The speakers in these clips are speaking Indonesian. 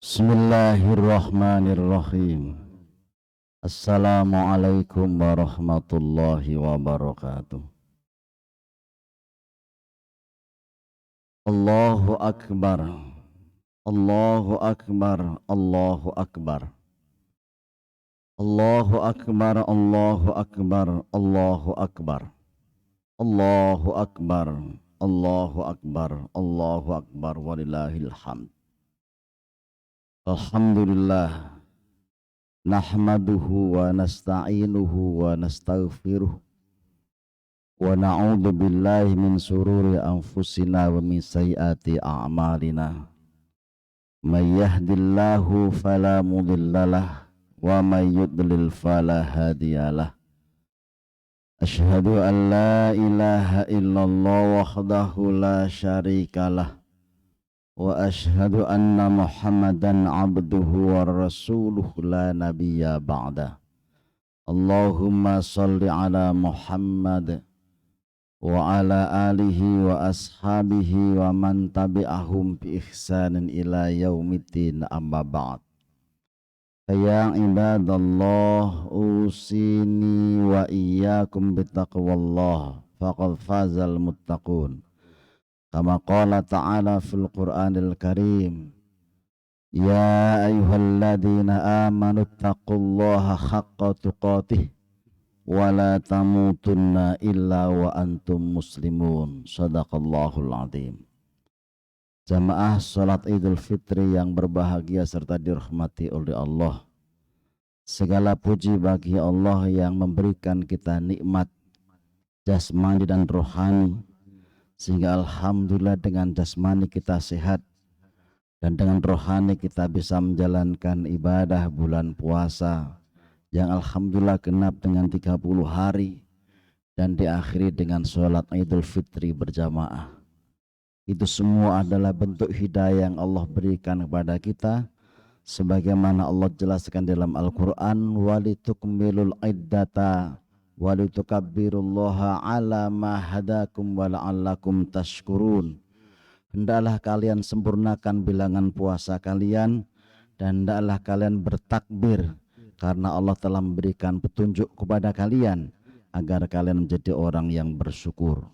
Bismillahirrahmanirrahim. Assalamualaikum warahmatullahi wabarakatuh. Allahu Akbar. Allahu Akbar. Allahu Akbar. Allahu Akbar. Allahu Akbar. Allahu Akbar. Allahu Akbar. Allahu Akbar. Allahu Akbar. Walillahil hamd. Alhamdulillah. Nahmaduhu wa nasta'inuhu wa nastaghfiruh wa na'udzu billahi min sururi anfusina wa min sayyiati a'malina. May yahdillahu fala mudhillalah wa may yudlil fala hadiyalah. Asyhadu an la ilaha illallah wahdahu la syarikalah wa asyhadu anna Muhammadan abduhu wa rasuluh la nabiyya ba'da. Allahumma salli ala Muhammad wa ala alihi wa ashabihi wa man tabi'ahum bi ihsanin ila yaumiddin, amma ba'd. Ya ibadallah, usini wa iyyakum bittaqwallah faqad fazal muttaqun. Kama qala ta'ala fil Qur'anil Karim, ya ayyuhalladzina amanu taqullaha haqqa tuqatih wa la tamutunna illa wa antum muslimun. Shadaqallahul azim. Jamaah salat Idul Fitri yang berbahagia serta dirahmati oleh Allah, segala puji bagi Allah yang memberikan kita nikmat jasmani dan rohani, sehingga alhamdulillah dengan jasmani kita sehat dan dengan rohani kita bisa menjalankan ibadah bulan puasa yang alhamdulillah genap dengan 30 hari dan diakhiri dengan sholat Idul Fitri berjamaah. Itu semua adalah bentuk hidayah yang Allah berikan kepada kita, sebagaimana Allah jelaskan dalam Al-Quran, walitukmilul iddata walitukabbirullaha ala ma hadakum wa la'allakum tashkurun. Hendaklah kalian sempurnakan bilangan puasa kalian dan hendaklah kalian bertakbir karena Allah telah memberikan petunjuk kepada kalian agar kalian menjadi orang yang bersyukur.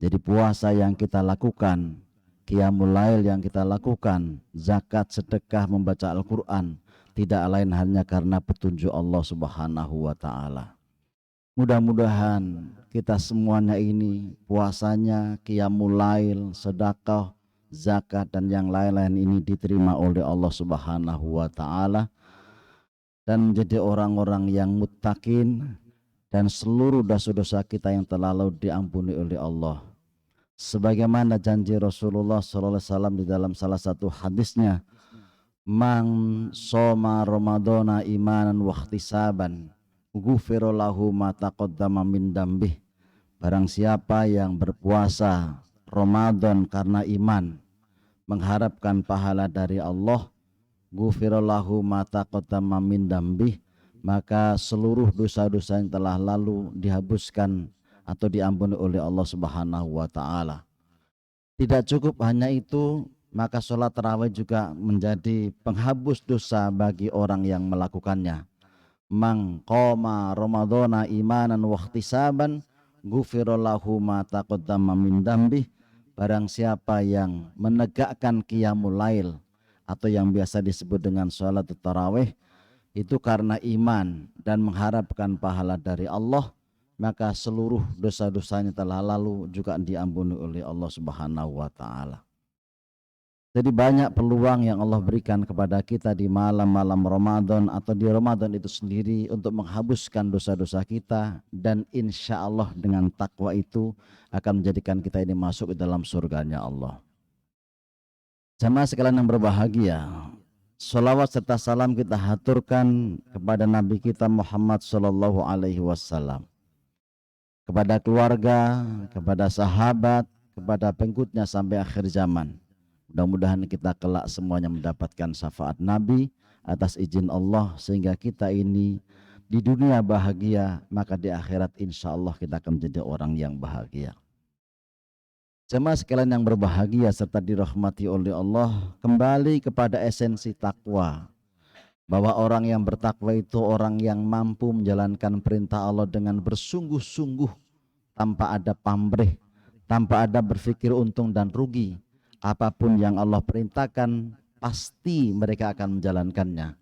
Jadi puasa yang kita lakukan, qiyamul lail yang kita lakukan, zakat, sedekah, membaca Al-Quran, tidak lain hanya karena petunjuk Allah Subhanahu wa ta'ala. Mudah-mudahan kita semuanya ini puasanya, qiyamul lail, sedekah, zakat dan yang lain-lain ini diterima oleh Allah Subhanahu wa ta'ala dan menjadi orang-orang yang muttaqin dan seluruh dosa-dosa kita yang telah lalu diampuni oleh Allah. Sebagaimana janji Rasulullah SAW di dalam salah satu hadisnya, man soma ramadhana imanan wa ihtisaban ghufira lahu ma taqaddama min dambih. Barang siapa yang berpuasa Ramadan karena iman, mengharapkan pahala dari Allah, ghufira lahu ma taqaddama min dambih, maka seluruh dosa-dosa yang telah lalu dihapuskan atau diampuni oleh Allah Subhanahu wa ta'ala. Tidak cukup hanya itu, maka sholat tarawih juga menjadi penghapus dosa bagi orang yang melakukannya. Man qoma ramadhana imanan wa ihtisaban ghufira lahu ma taqaddama min dambih. Barang siapa yang menegakkan qiyamul lail atau yang biasa disebut dengan salat tarawih itu karena iman dan mengharapkan pahala dari Allah, maka seluruh dosa-dosanya telah lalu juga diampuni oleh Allah Subhanahu wa ta'ala. Jadi banyak peluang yang Allah berikan kepada kita di malam-malam Ramadan atau di Ramadan itu sendiri untuk menghapuskan dosa-dosa kita, dan insya Allah dengan takwa itu akan menjadikan kita ini masuk ke dalam surganya Allah. Jamaah sekalian yang berbahagia, sholawat serta salam kita haturkan kepada Nabi kita Muhammad Sallallahu Alaihi Wasallam, kepada keluarga, kepada sahabat, kepada pengikutnya sampai akhir zaman. Mudah-mudahan kita kelak semuanya mendapatkan syafaat Nabi atas izin Allah, sehingga kita ini di dunia bahagia, maka di akhirat insya Allah kita akan menjadi orang yang bahagia. Jemaah sekalian yang berbahagia serta dirahmati oleh Allah, kembali kepada esensi takwa. Bahwa orang yang bertakwa itu orang yang mampu menjalankan perintah Allah dengan bersungguh-sungguh tanpa ada pamrih, tanpa ada berpikir untung dan rugi. Apapun yang Allah perintahkan, pasti mereka akan menjalankannya.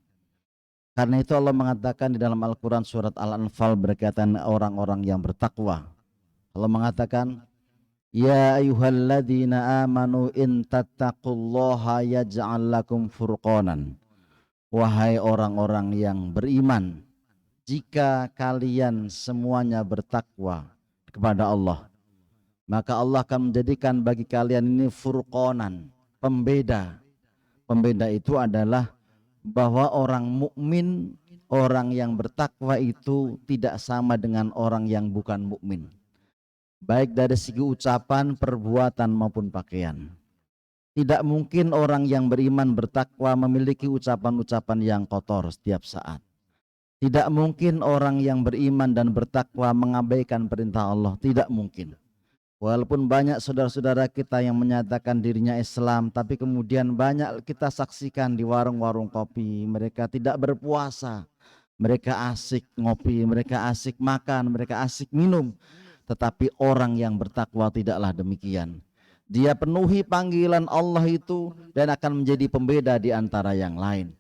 Karena itu Allah mengatakan di dalam Al-Quran surat Al-Anfal berkaitan orang-orang yang bertakwa. Allah mengatakan, Ya ayyuhalladzina amanu in tattaqullaha yaj'al lakum furqanan. Wahai orang-orang yang beriman, jika kalian semuanya bertakwa kepada Allah, maka Allah akan menjadikan bagi kalian ini furqanan, pembeda. Pembeda itu adalah bahwa orang mukmin, orang yang bertakwa itu tidak sama dengan orang yang bukan mukmin. Baik dari segi ucapan, perbuatan maupun pakaian. Tidak mungkin orang yang beriman bertakwa memiliki ucapan-ucapan yang kotor setiap saat. Tidak mungkin orang yang beriman dan bertakwa mengabaikan perintah Allah. Tidak mungkin. Walaupun banyak saudara-saudara kita yang menyatakan dirinya Islam, tapi kemudian banyak kita saksikan di warung-warung kopi, mereka tidak berpuasa, mereka asik ngopi, mereka asik makan, mereka asik minum. Tetapi orang yang bertakwa tidaklah demikian. Dia penuhi panggilan Allah itu dan akan menjadi pembeda di antara yang lain.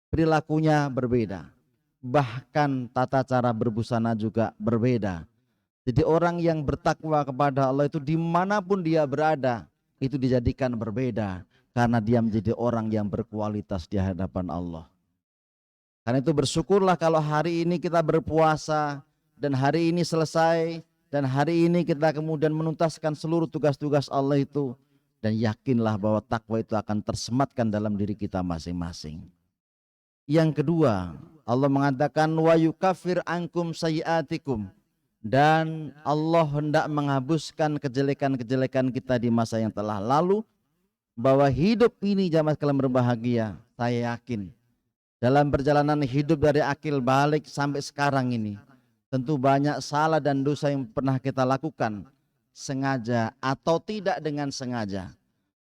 Perilakunya berbeda, bahkan tata cara berbusana juga berbeda. Jadi orang yang bertakwa kepada Allah itu dimanapun dia berada, itu dijadikan berbeda. Karena dia menjadi orang yang berkualitas di hadapan Allah. Karena itu bersyukurlah kalau hari ini kita berpuasa dan hari ini selesai. Dan hari ini kita kemudian menuntaskan seluruh tugas-tugas Allah itu. Dan yakinlah bahwa takwa itu akan tersematkan dalam diri kita masing-masing. Yang kedua, Allah mengatakan wa yukaffir ankum sayyiatikum. Dan Allah hendak menghapuskan kejelekan-kejelekan kita di masa yang telah lalu. Bahwa hidup ini jamaah sekalian berbahagia, saya yakin. Dalam perjalanan hidup dari akil balik sampai sekarang ini, tentu banyak salah dan dosa yang pernah kita lakukan, sengaja atau tidak dengan sengaja.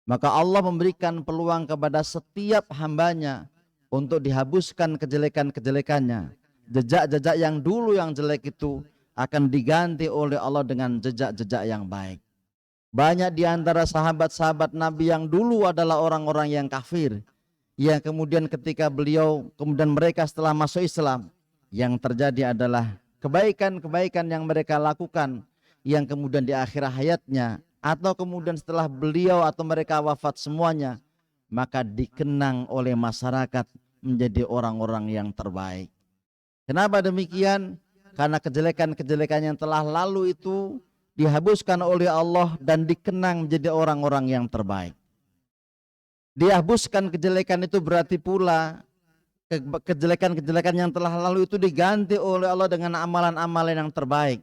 Maka Allah memberikan peluang kepada setiap hambanya untuk dihapuskan kejelekan-kejelekannya. Jejak-jejak yang dulu yang jelek itu akan diganti oleh Allah dengan jejak-jejak yang baik. Banyak di antara sahabat-sahabat Nabi yang dulu adalah orang-orang yang kafir, yang kemudian ketika beliau, kemudian mereka setelah masuk Islam, yang terjadi adalah kebaikan-kebaikan yang mereka lakukan yang kemudian di akhir hayatnya atau kemudian setelah beliau atau mereka wafat semuanya, maka dikenang oleh masyarakat menjadi orang-orang yang terbaik. Kenapa demikian? Karena kejelekan-kejelekan yang telah lalu itu dihapuskan oleh Allah dan dikenang menjadi orang-orang yang terbaik. Dihapuskan kejelekan itu berarti pula kejelekan-kejelekan yang telah lalu itu diganti oleh Allah dengan amalan-amalan yang terbaik.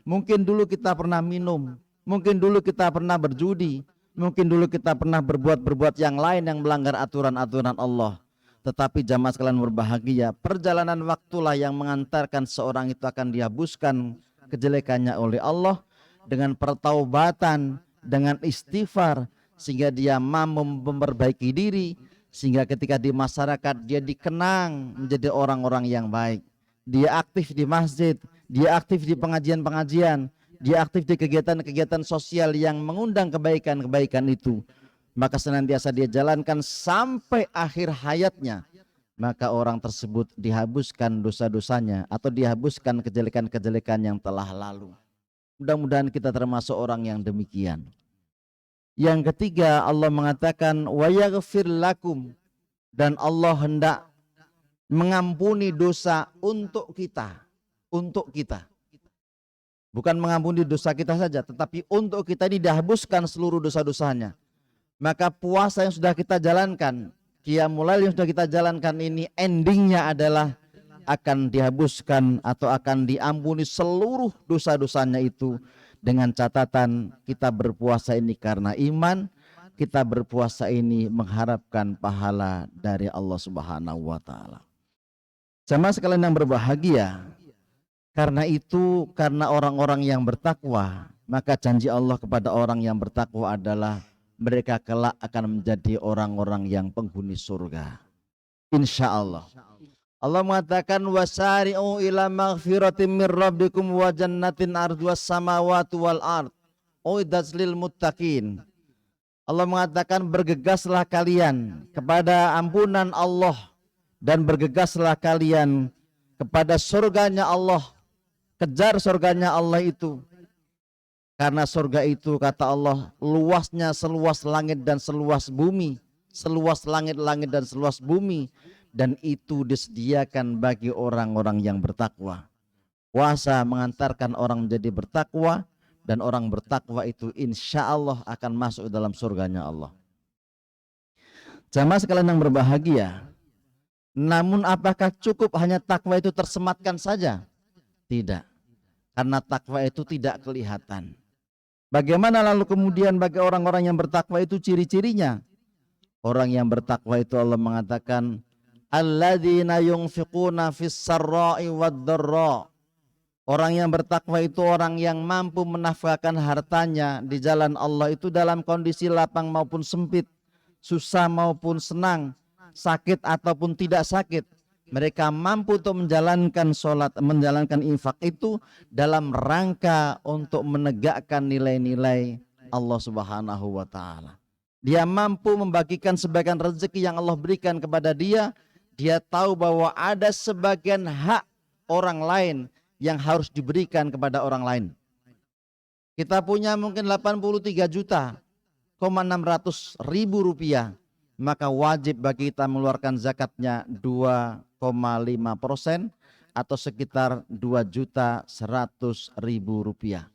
Mungkin dulu kita pernah minum, mungkin dulu kita pernah berjudi, mungkin dulu kita pernah berbuat yang lain yang melanggar aturan-aturan Allah. Tetapi jamaah sekalian berbahagia, perjalanan waktulah yang mengantarkan seorang itu akan dihapuskan kejelekannya oleh Allah dengan pertaubatan, dengan istighfar, sehingga dia mampu memperbaiki diri. Sehingga ketika di masyarakat dia dikenang menjadi orang-orang yang baik. Dia aktif di masjid, dia aktif di pengajian-pengajian, dia aktif di kegiatan-kegiatan sosial yang mengundang kebaikan-kebaikan itu. Maka senantiasa dia jalankan sampai akhir hayatnya. Maka orang tersebut dihapuskan dosa-dosanya atau dihapuskan kejelekan-kejelekan yang telah lalu. Mudah-mudahan kita termasuk orang yang demikian. Yang ketiga, Allah mengatakan wa yaghfir lakum, dan Allah hendak mengampuni dosa untuk kita. Bukan mengampuni dosa kita saja, tetapi untuk kita ini dihapuskan seluruh dosa-dosanya. Maka puasa yang sudah kita jalankan, qiyamul lail yang sudah kita jalankan ini endingnya adalah akan dihapuskan atau akan diampuni seluruh dosa-dosanya itu. Dengan catatan kita berpuasa ini karena iman, kita berpuasa ini mengharapkan pahala dari Allah Subhanahu wa taala. Jamaah sekalian yang berbahagia, karena itu, karena orang-orang yang bertakwa, maka janji Allah kepada orang yang bertakwa adalah mereka kelak akan menjadi orang-orang yang penghuni surga. Insya Allah. Allah mengatakan wasari'u ila maghfiratin mir rabbikum wa jannatin arduas samawati wal ard uiddat lil muttaqin. Allah mengatakan bergegaslah kalian kepada ampunan Allah dan bergegaslah kalian kepada surganya Allah. Kejar surganya Allah itu. Karena surga itu kata Allah luasnya seluas langit dan seluas bumi. Seluas langit-langit dan seluas bumi. Dan itu disediakan bagi orang-orang yang bertakwa. Puasa mengantarkan orang menjadi bertakwa. Dan orang bertakwa itu insya Allah akan masuk dalam surganya Allah. Jamaah sekalian yang berbahagia. Namun apakah cukup hanya takwa itu tersematkan saja? Tidak. Karena takwa itu tidak kelihatan. Bagaimana lalu kemudian bagi orang-orang yang bertakwa itu ciri-cirinya? Orang yang bertakwa itu Allah mengatakan alladzina yunfiquna fis sarra'i wad-dharra. Orang yang bertakwa itu orang yang mampu menafkahkan hartanya di jalan Allah itu dalam kondisi lapang maupun sempit, susah maupun senang, sakit ataupun tidak sakit. Mereka mampu untuk menjalankan sholat, menjalankan infak itu dalam rangka untuk menegakkan nilai-nilai Allah Subhanahu wa ta'ala. Dia mampu membagikan sebagian rezeki yang Allah berikan kepada dia. Dia tahu bahwa ada sebagian hak orang lain yang harus diberikan kepada orang lain. Kita punya mungkin 83 juta 600.000 rupiah, maka wajib bagi kita mengeluarkan zakatnya 2,5% atau sekitar 2.100.000 rupiah.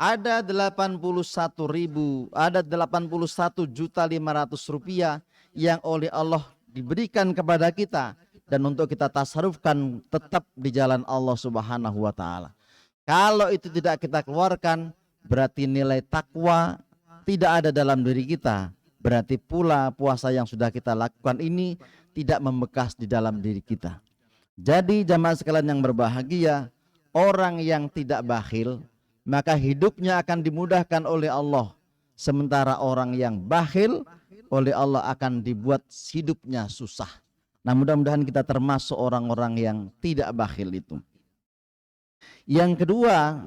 Ada 81.500.000 rupiah yang oleh Allah diberikan kepada kita dan untuk kita tasarrufkan tetap di jalan Allah Subhanahu wa ta'ala. Kalau itu tidak kita keluarkan, berarti nilai takwa tidak ada dalam diri kita. Berarti pula puasa yang sudah kita lakukan ini tidak membekas di dalam diri kita. Jadi jamaah sekalian yang berbahagia, orang yang tidak bakhil maka hidupnya akan dimudahkan oleh Allah. Sementara orang yang bakhil oleh Allah akan dibuat hidupnya susah. Nah, mudah-mudahan kita termasuk orang-orang yang tidak bakhil itu. Yang kedua,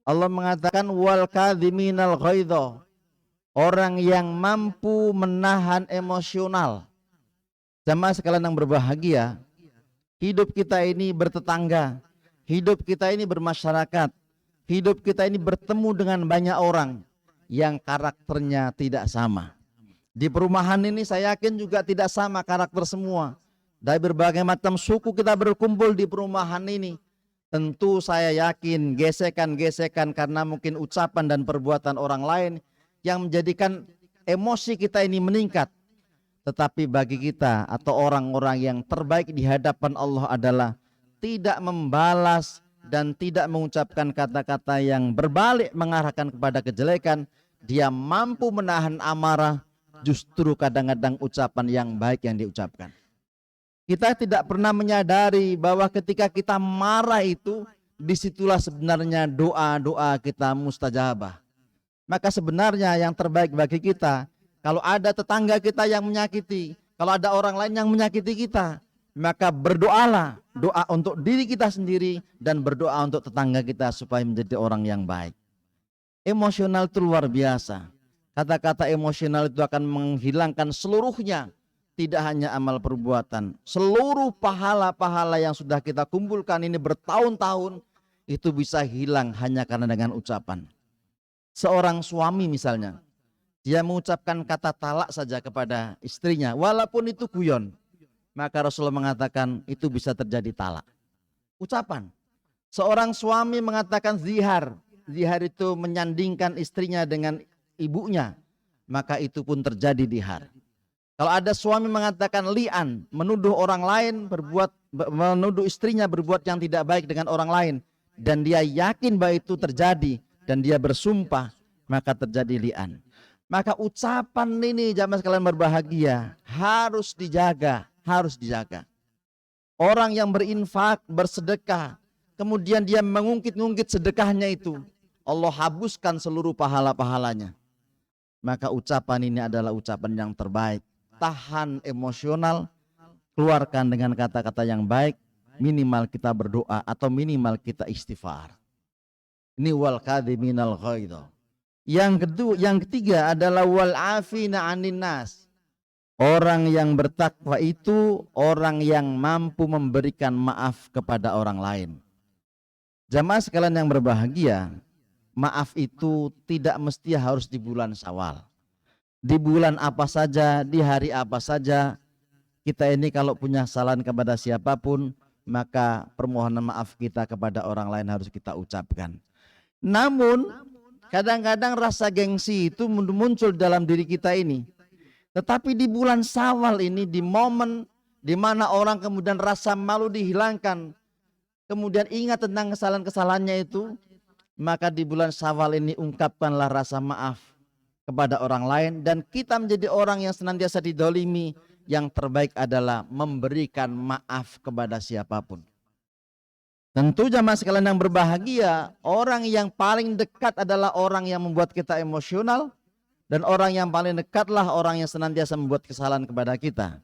Allah mengatakan wal kadhiminal ghaidha. Orang yang mampu menahan emosional. Jamaah sekalian yang berbahagia, hidup kita ini bertetangga, hidup kita ini bermasyarakat, hidup kita ini bertemu dengan banyak orang yang karakternya tidak sama. Di perumahan ini saya yakin juga tidak sama karakter semua. Dari berbagai macam suku kita berkumpul di perumahan ini. Tentu saya yakin gesekan-gesekan karena mungkin ucapan dan perbuatan orang lain yang menjadikan emosi kita ini meningkat. Tetapi bagi kita atau orang-orang yang terbaik di hadapan Allah adalah tidak membalas dan tidak mengucapkan kata-kata yang berbalik mengarahkan kepada kejelekan. Dia mampu menahan amarah, justru kadang-kadang ucapan yang baik yang diucapkan. Kita tidak pernah menyadari bahwa ketika kita marah itu, disitulah sebenarnya doa-doa kita mustajabah. Maka sebenarnya yang terbaik bagi kita, kalau ada tetangga kita yang menyakiti, kalau ada orang lain yang menyakiti kita, maka berdoalah, doa untuk diri kita sendiri dan berdoa untuk tetangga kita supaya menjadi orang yang baik. Emosional itu luar biasa. Kata-kata emosional itu akan menghilangkan seluruhnya. Tidak hanya amal perbuatan, seluruh pahala-pahala yang sudah kita kumpulkan ini bertahun-tahun itu bisa hilang hanya karena dengan ucapan. Seorang suami misalnya, dia mengucapkan kata talak saja kepada istrinya, walaupun itu guyon, maka Rasulullah mengatakan itu bisa terjadi talak. Ucapan. Seorang suami mengatakan zihar, zihar itu menyandingkan istrinya dengan ibunya, maka itu pun terjadi zihar. Kalau ada suami mengatakan li'an, menuduh orang lain menuduh istrinya berbuat yang tidak baik dengan orang lain, dan dia yakin bahwa itu terjadi dan dia bersumpah, maka terjadi li'an. Maka ucapan ini jamaah sekalian berbahagia harus dijaga, harus dijaga. Orang yang berinfak, bersedekah, kemudian dia mengungkit-ungkit sedekahnya itu, Allah habuskan seluruh pahala-pahalanya. Maka ucapan ini adalah ucapan yang terbaik. Tahan emosional, keluarkan dengan kata-kata yang baik, minimal kita berdoa atau minimal kita istighfar. Ini wal kadhiminal ghaidh. Yang ketiga adalah wal afina 'anin nas. Orang yang bertakwa itu orang yang mampu memberikan maaf kepada orang lain. Jamaah sekalian yang berbahagia, maaf itu tidak mesti harus di bulan Syawal. Di bulan apa saja, di hari apa saja, kita ini kalau punya kesalahan kepada siapapun, maka permohonan maaf kita kepada orang lain harus kita ucapkan. Namun kadang-kadang rasa gengsi itu muncul dalam diri kita ini. Tetapi di bulan Syawal ini, di momen di mana orang kemudian rasa malu dihilangkan, kemudian ingat tentang kesalahan-kesalahannya itu, maka di bulan Syawal ini ungkapkanlah rasa maaf kepada orang lain, dan kita menjadi orang yang senantiasa didolimi. Yang terbaik adalah memberikan maaf kepada siapapun. Tentu jamaah sekalian yang berbahagia, orang yang paling dekat adalah orang yang membuat kita emosional, dan orang yang paling dekatlah orang yang senantiasa membuat kesalahan kepada kita.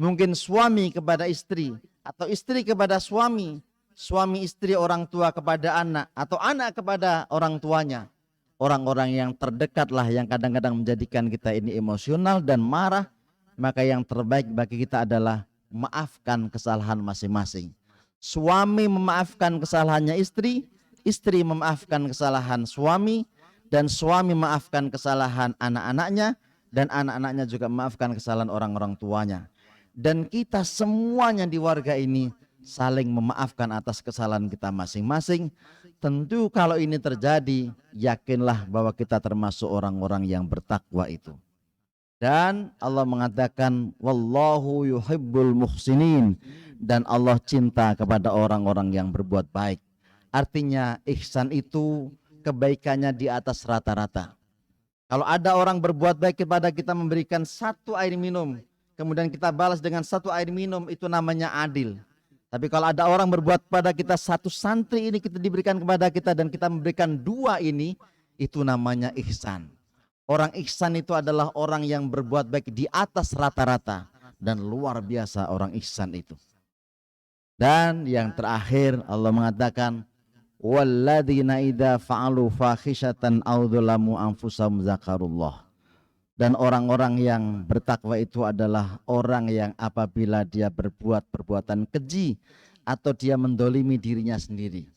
Mungkin suami kepada istri, atau istri kepada suami, suami istri orang tua kepada anak, atau anak kepada orang tuanya. Orang-orang yang terdekatlah yang kadang-kadang menjadikan kita ini emosional dan marah. Maka yang terbaik bagi kita adalah maafkan kesalahan masing-masing. Suami memaafkan kesalahannya istri, istri memaafkan kesalahan suami, dan suami memaafkan kesalahan anak-anaknya, dan anak-anaknya juga memaafkan kesalahan orang-orang tuanya. Dan kita semuanya di warga ini saling memaafkan atas kesalahan kita masing-masing. Tentu kalau ini terjadi, yakinlah bahwa kita termasuk orang-orang yang bertakwa itu. Dan Allah mengatakan wallahu yuhibbul muhsinin, dan Allah cinta kepada orang-orang yang berbuat baik. Artinya ihsan itu kebaikannya di atas rata-rata. Kalau ada orang berbuat baik kepada kita, memberikan satu air minum, kemudian kita balas dengan satu air minum, itu namanya adil. Tapi kalau ada orang berbuat pada kita satu santri ini kita diberikan kepada kita, dan kita memberikan dua ini, itu namanya ihsan. Orang ihsan itu adalah orang yang berbuat baik di atas rata-rata, dan luar biasa orang ihsan itu. Dan yang terakhir Allah mengatakan walladzina idza fa'alu fakhishatan aw dzalamu anfusahum zakarullah. Dan orang-orang yang bertakwa itu adalah orang yang apabila dia berbuat perbuatan keji atau dia mendolimi dirinya sendiri.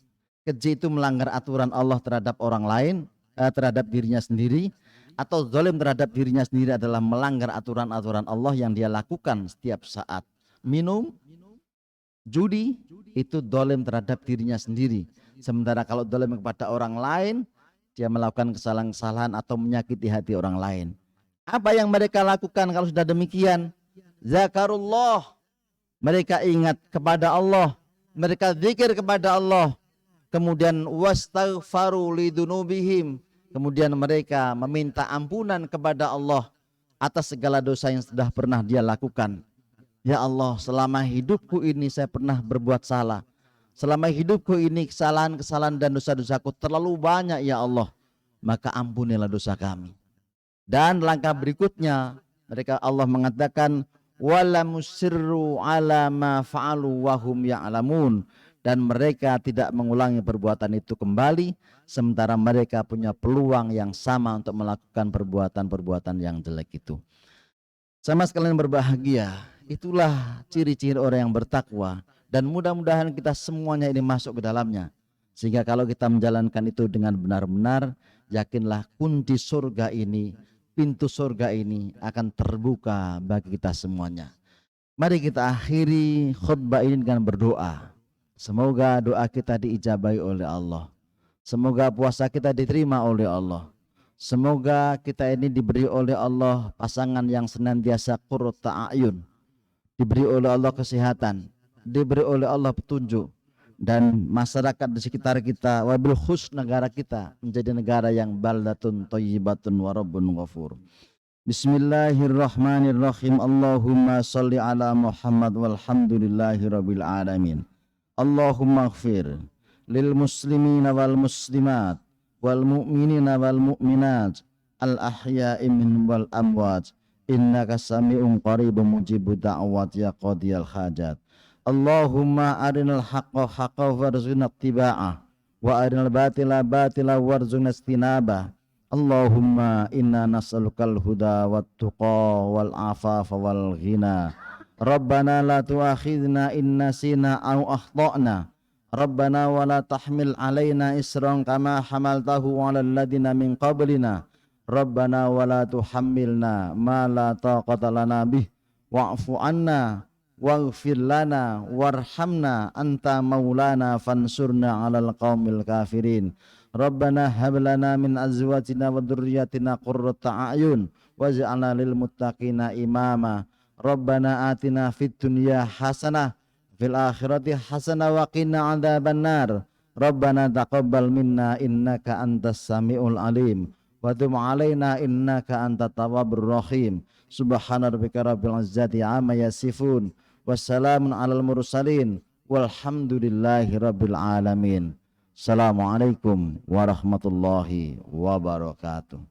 Keji itu melanggar aturan Allah terhadap orang lain, terhadap dirinya sendiri, atau zalim terhadap dirinya sendiri adalah melanggar aturan-aturan Allah yang dia lakukan setiap saat. Minum, judi, itu zalim terhadap dirinya sendiri. Sementara kalau zalim kepada orang lain, dia melakukan kesalahan-kesalahan atau menyakiti hati orang lain. Apa yang mereka lakukan kalau sudah demikian? Zakarullah. Mereka ingat kepada Allah, mereka zikir kepada Allah. Kemudian wastaghfaru lidunubihim. Kemudian mereka meminta ampunan kepada Allah atas segala dosa yang sudah pernah dia lakukan. Ya Allah, selama hidupku ini saya pernah berbuat salah. Selama hidupku ini kesalahan-kesalahan dan dosa-dosaku terlalu banyak ya Allah. Maka ampunilah dosa kami. Dan langkah berikutnya mereka Allah mengatakan wala musirru ala ma fa'alu wa hum ya'lamun, dan mereka tidak mengulangi perbuatan itu kembali sementara mereka punya peluang yang sama untuk melakukan perbuatan-perbuatan yang jelek itu. Sama sekalian berbahagia, itulah ciri-ciri orang yang bertakwa, dan mudah-mudahan kita semuanya ini masuk ke dalamnya. Sehingga kalau kita menjalankan itu dengan benar-benar, yakinlah kunci surga ini, pintu surga ini akan terbuka bagi kita semuanya. Mari kita akhiri khutbah ini dengan berdoa. Semoga doa kita diijabahi oleh Allah. Semoga puasa kita diterima oleh Allah. Semoga kita ini diberi oleh Allah pasangan yang senantiasa qurrata a'yun, diberi oleh Allah kesehatan, diberi oleh Allah petunjuk, dan masyarakat di sekitar kita, wabil khus negara kita menjadi negara yang baldatun thayyibatun wa rabbun ghafur. Bismillahirrahmanirrahim. Allahumma salli ala Muhammad walhamdulillahi rabbil alamin. Allahumma ighfir lil muslimina wal muslimat wal mu'minina wal mu'minat al ahya'i minhum wal amwat innaka sami'un qaribun mujibud da'wat ya qadiyal hajat. Allahumma arinal haqqa haqqa warzuqna ittiba'ah wa arinal batila batila warzuqna istinabah. Allahumma inna nas'alukal huda wat tuqa wal afafa wal ghina. Rabbana la tu'akhidna in nasina aw akhtana. Rabbana wa la tahmil alaina isran kama hamaltahu 'alal ladina min qablina. Rabbana wa la tuhammilna ma la taqata lana bih wa'fu 'anna waghfir lana warhamna anta maulana fansurna 'alal qaumil kafirin. Rabbana hab lana min azwajina wa dzurriyyatina qurrata a'yun waj'alna lil muttaqina imama. Rabbana atina fid dunya hasanah fil akhirati hasanah wa qina adzabannar. Rabbana taqabbal minna innaka antas samiul alim wa tub alaina innaka antat tawwabur rahim. Subhana rabbika rabbil izzati amma yasifun wassalamun alal mursalin walhamdulillahi rabbil alamin. Assalamualaikum warahmatullahi wabarakatuh.